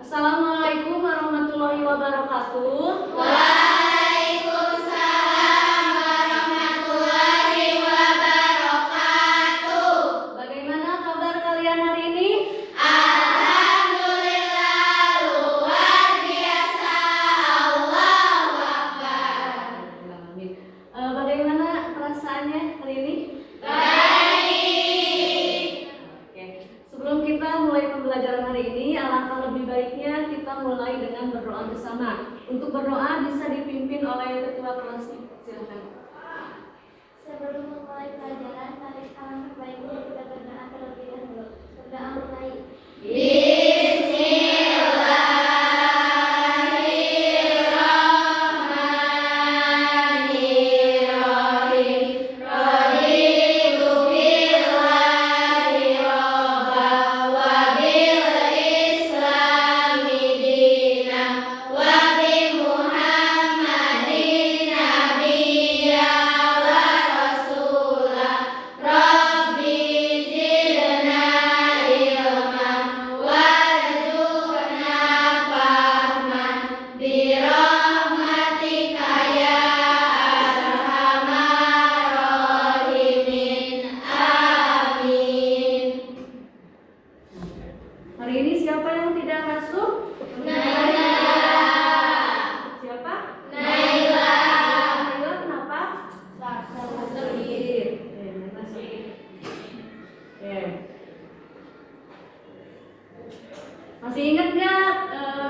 Assalamualaikum warahmatullahi wabarakatuh. Waalaikumsalam warahmatullahi wabarakatuh. Bagaimana kabar kalian hari ini? Alhamdulillah, luar biasa. Allahu Akbar. Amin. Bagaimana perasaannya hari ini? Baik. Oke. Sebelum kita mulai pembelajaran hari ini, alangkah lebih baiknya kita mulai dengan berdoa bersama. Untuk berdoa bisa dipimpin oleh ketua kelas. Silakan. Sebelum memulai pelajaran, mari alangkah baiknya kita berdoa terlebih dahulu. Berdoa mulai. Bismillahirrahmanirrahim. Raditu billahi robba wa bil islami dina wa bi Muhammadin nabiyya wa rasula. Rabbi zidna ilman warzuqna fahman bi rahmatika ya arhamar rahimin. Amin. Hari ini siapa yang tidak masuk? Naila. Siapa? Naila. Naila kenapa? Sakit. Masih ingat nggak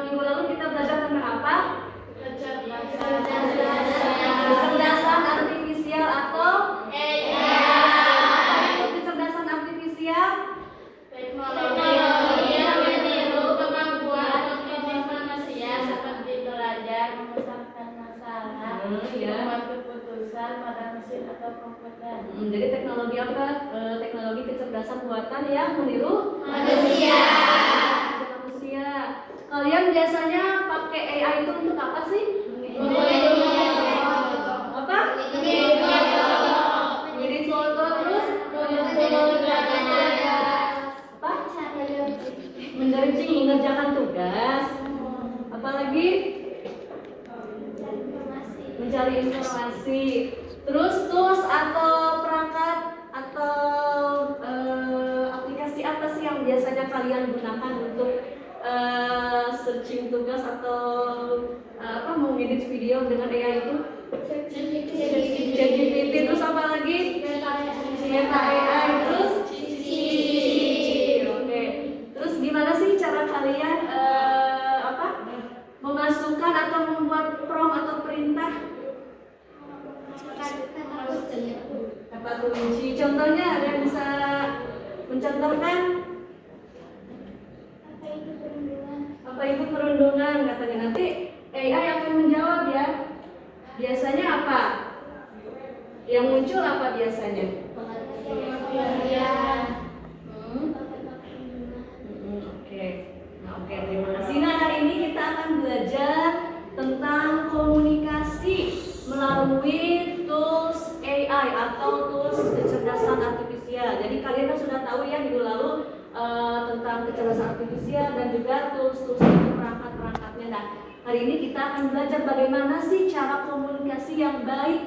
minggu lalu kita belajar tentang apa? Kecerdasan artifisial atau kecerdasan artifisial? Teknologi yang meniru kemampuan kognitif manusia seperti belajar, memecahkan masalah, membuat keputusan pada mesin atau komputer. Jadi teknologi apa? Teknologi kecerdasan buatan yang meniru Manusia. manusia. Kalian biasanya pakai AI itu untuk apa sih? Apa? Ngedit foto terus apa? Mencari mengerjakan tugas. Apalagi mencari informasi. Terus tools atau perangkat atau aplikasi apa sih yang biasanya kalian gunakan untuk searching tugas atau mengedit video dengan AI itu? ChatGPT, terus apa lagi? Meta AI, terus Oke. Terus gimana sih cara kalian memasukkan atau membuat prompt atau perintah? Kata kunci. Contohnya ada yang bisa mencontohkan? Apa itu perundungan? Katanya nanti AI akan menjawab ya. Biasanya apa? Yang muncul apa biasanya? Oke. Oke, terima kasih. Nah, hari ini kita akan belajar tentang komunikasi melalui tools AI atau tools kecerdasan artifisial. Jadi kalian kan sudah tahu ya minggu lalu tentang kecerdasan artifisial dan juga tools-tools itu perangkat-perangkatnya. Nah, hari ini kita akan belajar bagaimana sih cara komunikasi yang baik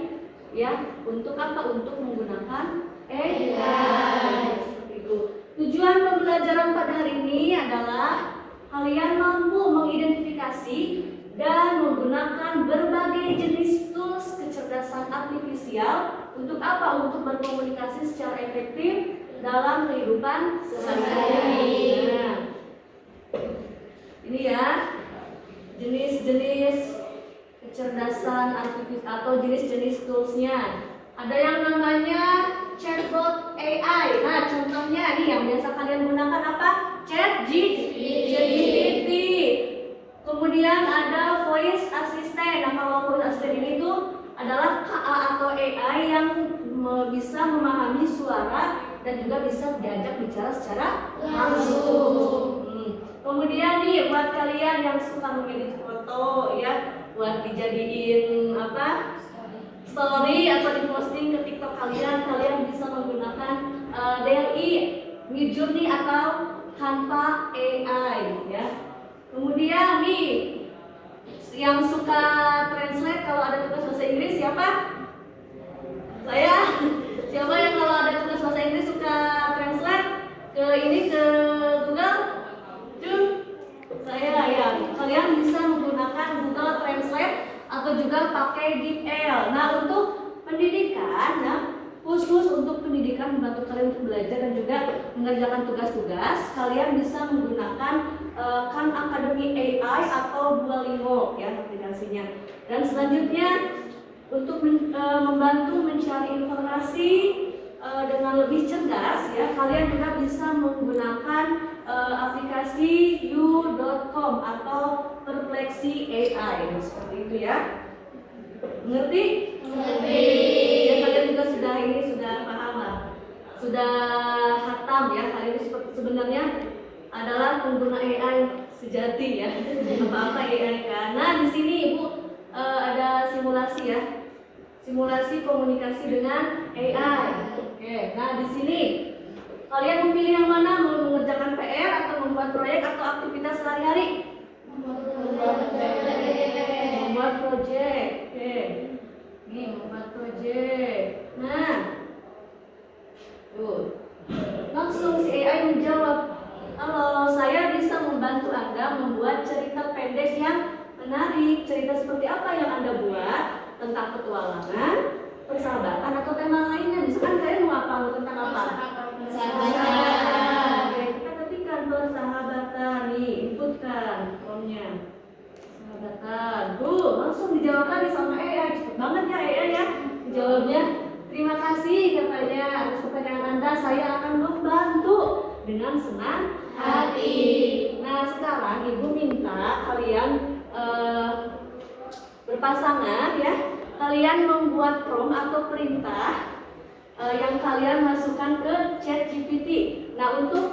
ya untuk apa? Untuk menggunakan AI. Seperti itu. Tujuan pembelajaran pada hari ini adalah kalian mampu mengidentifikasi dan menggunakan berbagai jenis tools kecerdasan artifisial untuk apa? Untuk berkomunikasi secara efektif dalam kehidupan sehari-hari. Nah, ini ya jenis-jenis kecerdasan artifisial atau jenis-jenis toolsnya. Ada yang namanya chatbot AI. Nah, contohnya nih yang biasa kalian gunakan apa? ChatGPT. Kemudian ada voice assistant. Nah, kalau voice assistant ini tuh adalah KA atau AI yang bisa memahami suara dan juga bisa diajak bicara secara langsung. Kemudian nih buat kalian yang suka mengedit foto ya, buat dijadiin story atau diposting ke TikTok kalian bisa menggunakan DALL-E, Midjourney atau Canva AI ya. Kemudian nih yang suka translate kalau ada tugas bahasa Inggris? Siapa? Saya. Siapa yang kalau ada tugas bahasa Inggris suka translate ke Google? Jun? Saya ya. Kalian bisa menggunakan Google Translate atau juga pakai DeepL. Nah, untuk pendidikan, nah, khusus untuk pendidikan membantu kalian untuk belajar dan juga mengerjakan tugas-tugas, kalian bisa menggunakan Khan Academy AI atau Duolingo ya aplikasinya. Dan selanjutnya untuk membantu mencari informasi dengan lebih cerdas ya, kalian juga bisa menggunakan aplikasi you.com atau Perplexity AI seperti itu ya. Mengerti? Mengerti. Ya, kalian juga sudah paham lah, sudah hatam ya. Kalian sebenarnya adalah pengguna AI sejati ya. Apa-apa AI kan. Nah, di sini Ibu ada simulasi ya. Simulasi komunikasi dengan AI. Oke. Nah, di sini kalian memilih yang mana? Mau mengerjakan PR atau membuat proyek atau aktivitas sehari-hari? Membuat proyek. Oke. Nih, membuat proyek. Nah, tuh. Langsung si AI menjawab, halo, saya bisa membantu Anda membuat cerita pendek yang menarik. Cerita seperti apa yang Anda buat? Tentang petualangan, persahabatan, atau tema lainnya. Misalkan kalian mau apa? Tentang apa? Persahabatan. Oke, kita ketikkan persahabatan. Nih, inputkan promnya. Persahabatan. Tuh, langsung dijawab lagi sama AI. Cepet banget ya AI ya. Jawabnya, terima kasih katanya atas pertanyaan Anda. Saya akan membantu dengan senang hati. Nah, sekarang Ibu minta kalian berpasangan ya. Kalian membuat prompt atau perintah yang kalian masukkan ke ChatGPT. Nah, untuk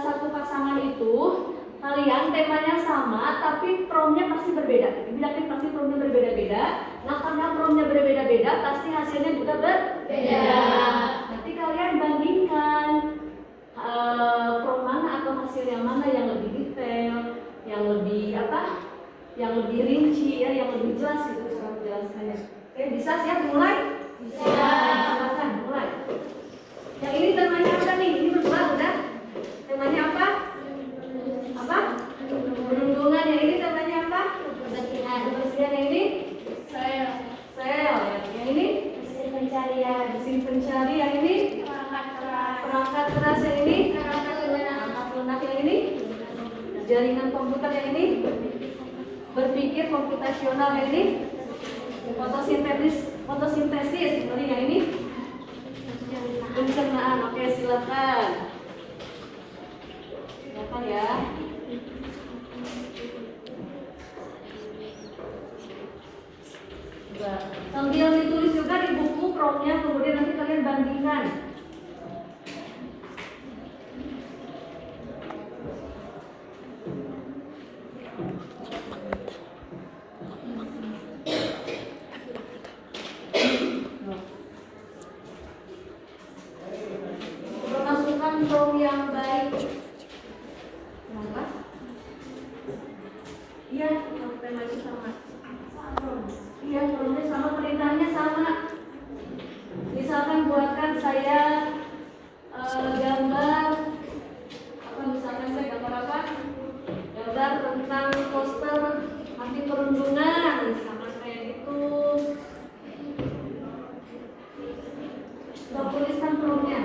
satu pasangan itu kalian temanya sama tapi promptnya pasti berbeda. Ibu yakin pasti promptnya berbeda-beda. Nah, karena promptnya berbeda-beda pasti hasilnya juga berbeda. Nanti kalian bandingkan prompt mana atau hasil yang mana yang lebih detail, yang lebih apa? Yang lebih rinci ya, yang lebih jelas gitu cara menjelaskannya. Oke, bisa siap mulai? Bisa. Silakan mulai. Yang ini temanya apa nih? Ini berdua udah. Temanya apa? Apa? Perundungan. Yang ini temanya apa? Kebersihan. Kebersihan. Yang ini? Sel. Sel. Yang ini? Mesin pencarian. Mesin pencari. Yang ini? Perangkat keras. Perangkat keras. Yang ini? Perangkat lunak. Perangkat lunak. Yang ini? Jaringan komputer. Yang ini? Berpikir komputasional. Yang ini? Fotosintesis. Kemudian yang ini? Pencernaan. Oke, silakan. Silakan ya. Sambil ditulis juga di buku promptnya, kemudian nanti kalian bandingkan. Masukkan prompt yang baik. Kenapa? Iya, temanya sama. Iya, promptnya sama, perintahnya sama. Misalkan buatkan saya gambar apa? Misalkan saya gambar apa? Gambar tentang poster anti perundungan, sama kayak gitu. Coba tuliskan promptnya.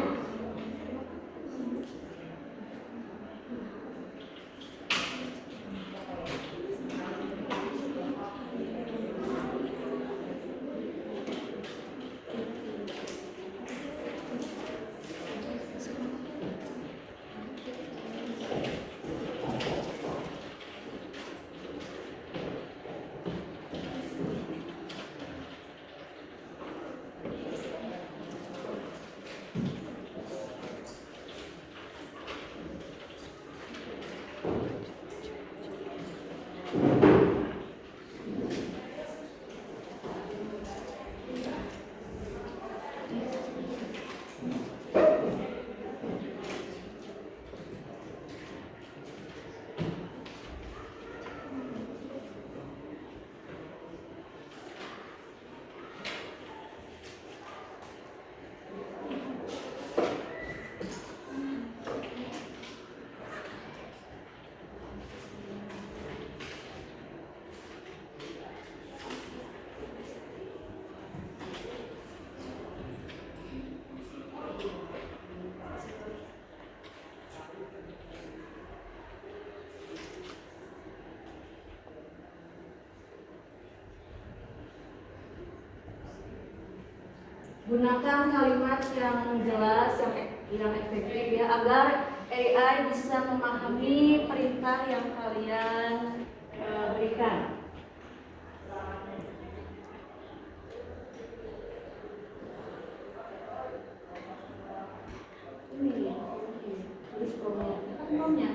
Gunakan kalimat yang jelas, yang efektif ya, agar AI bisa memahami perintah yang kalian berikan. Ini tulis promnya. Promnya.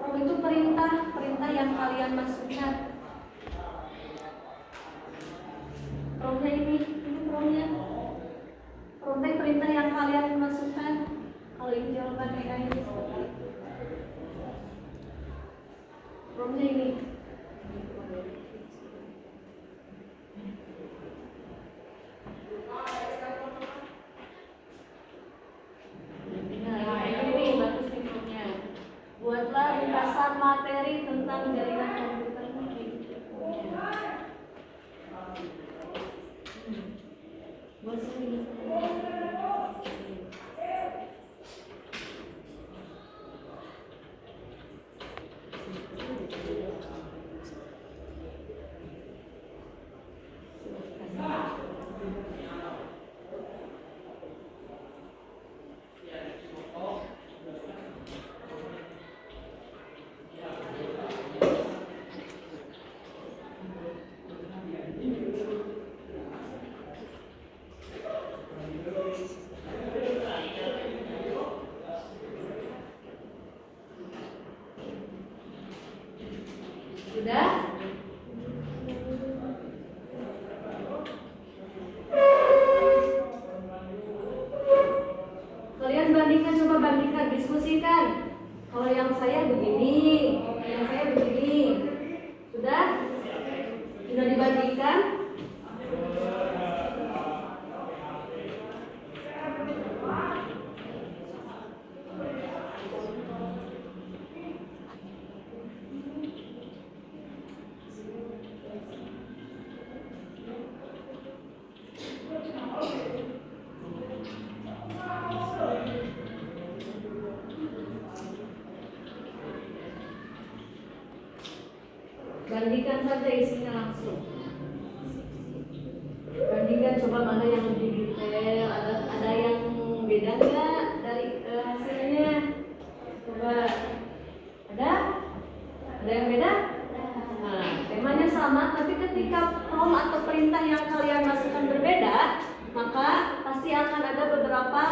Prom itu perintah yang kalian masukkan. Promnya ini promnya. Promnya perintah yang kalian masukkan. Kalau ini jawaban AI ini seperti itu. Promnya ini. Nah, ini bagus nih promnya. Buatlah ringkasan materi tentang jaringan komputer ini. Buat sini. Sudah? Kalian bandingkan, coba bandingkan, diskusikan. Kalau yang saya begini, yang saya begini. Sudah? Sudah dibandingkan? Bandingkan saja isinya langsung. Bandingkan, coba mana yang lebih detail, ada yang beda nggak dari hasilnya? Coba ada yang beda? Nah, temanya sama, tapi ketika prompt atau perintah yang kalian masukkan berbeda, maka pasti akan ada beberapa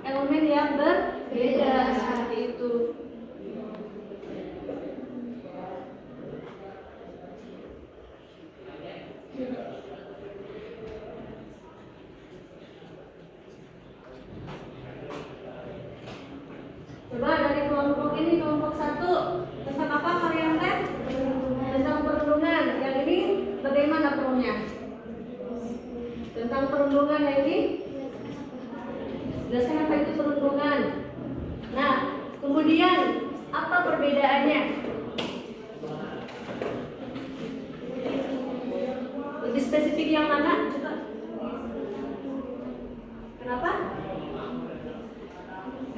elemen yang berbeda seperti itu. Coba dari kelompok ini, kelompok 1, tentang apa kalian tes? Tentang perundungan. Yang ini bagaimana promnya? Tentang perundungan yang ini? Jelaskan apa itu perundungan. Nah, kemudian apa perbedaannya? Lebih spesifik yang mana? Coba. Kenapa?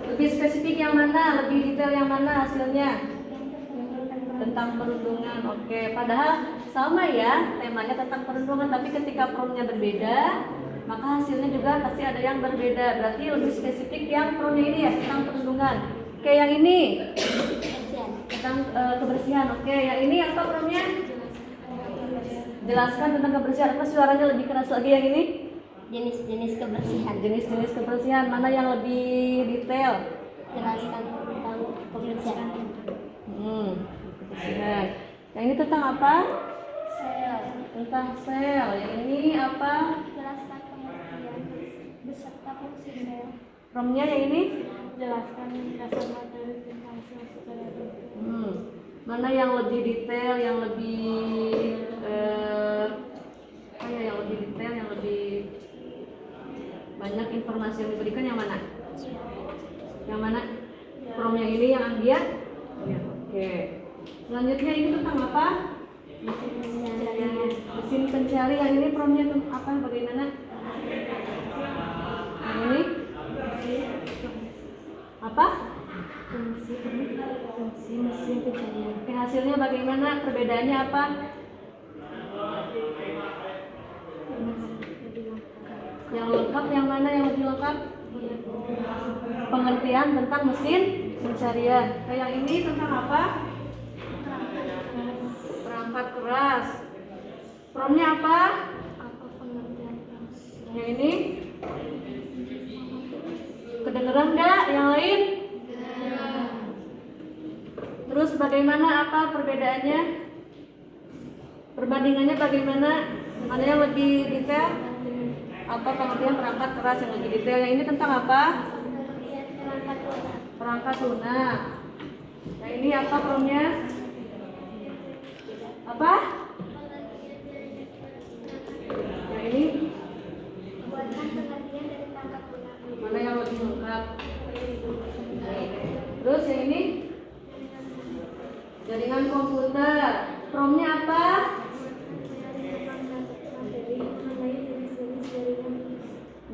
Lebih spesifik yang mana? Lebih detail yang mana hasilnya? Tentang perundungan. Oke, padahal sama ya, temanya tentang perundungan, tapi ketika promnya berbeda, maka hasilnya juga pasti ada yang berbeda. Berarti lebih spesifik yang promnya ini ya, tentang perundungan. Oke, yang ini tentang kebersihan. Oke, yang ini apa promnya? Jelaskan tentang kebersihan. Apa suaranya lebih keras lagi yang ini? Jenis-jenis kebersihan. Jenis-jenis kebersihan. Mana yang lebih detail? Jelaskan tentang kebersihan. Kebersihan. Yang ini tentang apa? Sel. Tentang sel. Yang ini apa? Jelaskan pengertian beserta fungsi sel. Promnya yang ini? Jelaskan ringkasan materi tentang sel secara detail. Mana yang lebih detail, yang lebih yang lebih detail, yang lebih banyak informasi yang diberikan yang mana? Yang mana? Promnya ini yang Anggia? Ya, oke. Selanjutnya ini tentang apa? Mesin pencari. Yang ini promnya apa? Bagaimana? Yang ini? Apa? Mesin pencarian. Oke, hasilnya bagaimana? Perbedaannya apa? Yang lengkap yang mana yang lebih lengkap? Pengertian tentang mesin pencarian. Nah, yang ini tentang apa? Perangkat keras. Promnya apa? Yang ini? Kedengeran nggak? Yang lain? Terus bagaimana apa perbedaannya? Perbandingannya bagaimana? Mana yang lebih detail? Apa pengertian perangkat keras yang lebih detail? Yang ini tentang apa? Perangkat lunak. Nah ini apa promnya? Apa? Yang ini? Mana yang lebih lengkap? Terus yang ini? Jaringan komputer. Promnya apa?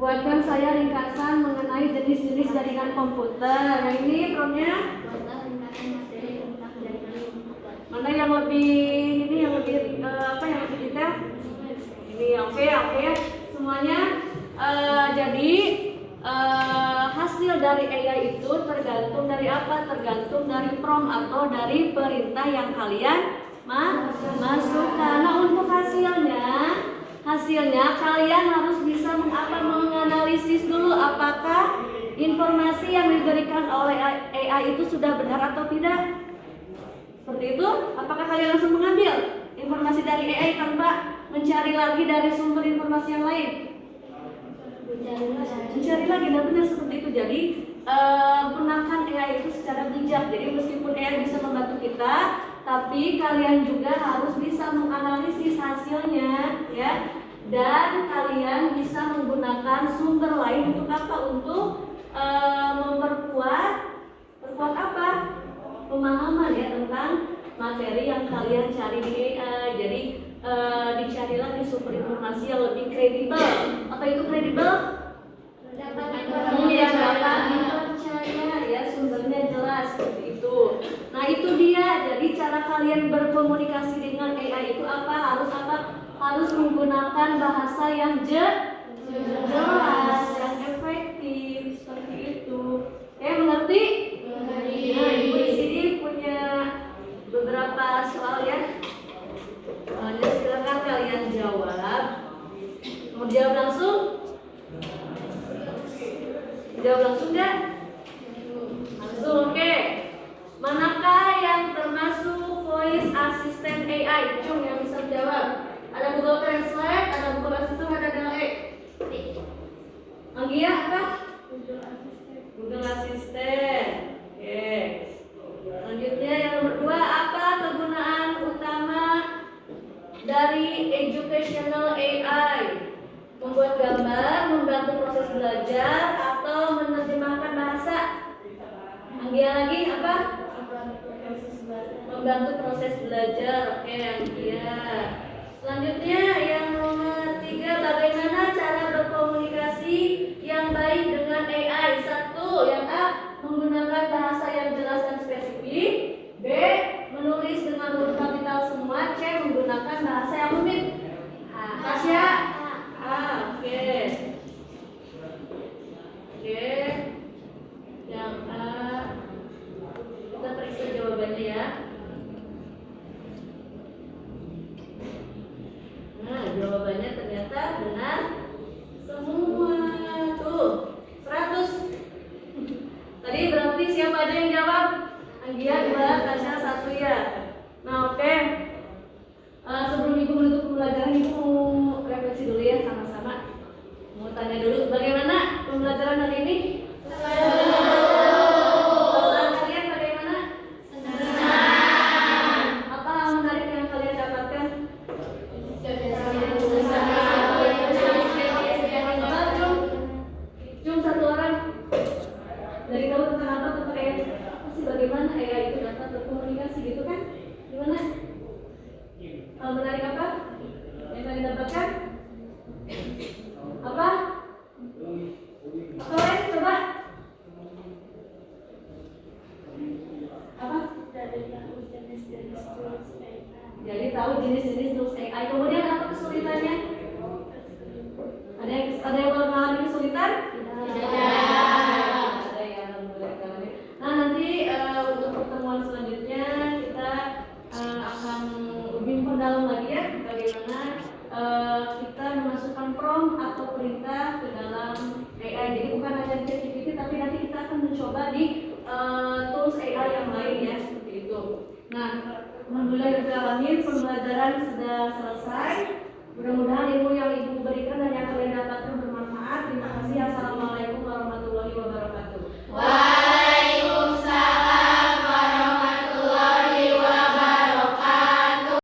Buatkan saya ringkasan mengenai jenis-jenis jaringan komputer. Yang ini promnya? Mana yang lebih ini yang lebih apa yang lebih detail? Ini oke ya semuanya. Jadi hasil dari AI itu tergantung dari apa? Tergantung dari prompt atau dari perintah yang kalian masukkan. Nah untuk hasilnya kalian harus bisa menganalisis dulu apakah informasi yang diberikan oleh AI itu sudah benar atau tidak. Seperti itu, apakah kalian langsung mengambil informasi dari AI tanpa mencari lagi dari sumber informasi yang lain? Mencari lagi, nah benar seperti itu. Jadi gunakan AI itu secara bijak. Jadi meskipun AI bisa membantu kita, tapi kalian juga harus bisa menganalisis hasilnya, ya. Dan kalian bisa menggunakan sumber lain untuk apa? Untuk memperkuat apa? Pemahaman ya tentang materi yang kalian cari di AI. Jadi dicarilah di sumber informasi yang lebih kredibel. Apa itu kredibel? Dapat dipercaya ya, sumbernya jelas seperti itu. Nah itu dia. Jadi cara kalian berkomunikasi dengan AI itu apa? Harus menggunakan bahasa yang jelas, yang efektif seperti itu. Mengerti? Nah, ibu di sini punya beberapa soal ya. Silakan kalian jawab. Mau jawab langsung? Jawab langsung nggak? Langsung, oke. Manakah yang termasuk voice assistant AI? Cung yang bisa jawab. Ada Google Translate, ada Google Assistant, ada DALL-E. Anggia apa? Google Assistant. Oke. Selanjutnya yang nomor 2, apa kegunaan utama dari educational AI? Membuat gambar, membantu proses belajar, atau menerjemahkan bahasa? Anggia lagi apa? Membantu proses belajar. Oke, Anggia. Selanjutnya yang nomor 3, bagaimana cara berkomunikasi yang baik dengan AI? 1, yang A, menggunakan bahasa yang jelas dan spesifik. B, menulis dengan huruf kapital semua. C, menggunakan bahasa yang rumit. Tasya? Oke. Yang A, kita periksa jawabannya ya. Nah, jawabannya ternyata benar semua. Tuh, 100. Tadi berarti siapa aja yang jawab? Anggia 2, Tasya 1 ya. Nah, oke. Sebelum ibu menutup pembelajaran, ibu mau refleksi dulu ya sama-sama. Mau tanya dulu, bagaimana pembelajaran hari ini? Perasaan kalian bagaimana? Apa hal menarik yang kalian dapatkan? Cung 1 orang. Dari kamu tentang apa? Tentang AI. Bagaimana AI itu dapat berkomunikasi gitu kan? Gimana? Hal menarik apa yang kalian dapatkan? Apa? Apa lain? Coba. Apa? Jadi tahu jenis-jenis tools AI. Kemudian apa kesulitannya? Ada yang Ada ya, alhamdulillah. Nah nanti untuk pertemuan selanjutnya kita akan lebih mendalam lagi ya bagaimana kita memasukkan prompt atau perintah ke dalam AI. Jadi bukan hanya di ChatGPT, tapi nanti kita akan mencoba di tools AI yang lain ya seperti itu. Nah, alhamdulillah pembelajaran sudah selesai.